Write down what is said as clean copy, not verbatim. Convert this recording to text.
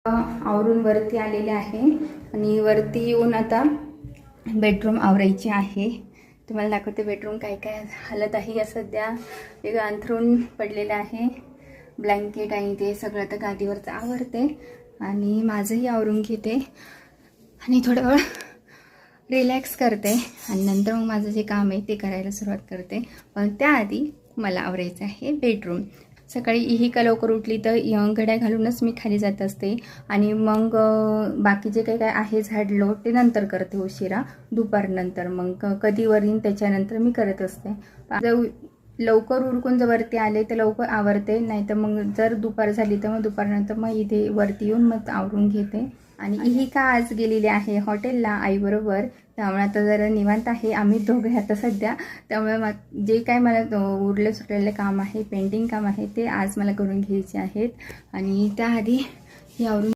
आवरून वरती आलेले आहे आणि वरती येऊन आता बेडरूम आवरायची आहे. तुम्हाला दाखवते बेडरूम काय काय हालत आहे. या सध्या एक अंथरूण पडलेलं आहे, ब्लँकेट आणि ते सगळं तर गादीवरचं आवरते आणि माझंही आवरून घेते आणि थोडं वेळ रिलॅक्स करते आणि नंतर मग माझं जे काम आहे ते करायला सुरुवात करते. पण त्याआधी मला आवरायचं आहे बेडरूम. सकाळी ही का लवकर उठली तर घड्या घालूनच मी खाली जात असते आणि मग बाकी जे काही काय आहे झाडलोट ते नंतर करते, उशिरा दुपारनंतर. मग कधी वरीन त्याच्यानंतर मी करत असते. लवकर उरकून जर वरती आले तर लवकर आवरते, नाही तर मग जर दुपार झाली तर मग दुपारनंतर मग इथे वरती येऊन मग आवरून घेते. आणि ही का आज गेलेली आहे हॉटेलला आईबरोबर, त्यामुळे आता जरा निवांत आहे आम्ही दोघे आता सध्या. त्यामुळे जे काय मला उरले सुटलेले काम आहे, पेंटिंग काम आहे, ते आज मला करून घ्यायचे आहेत आणि त्याआधी हे आवरून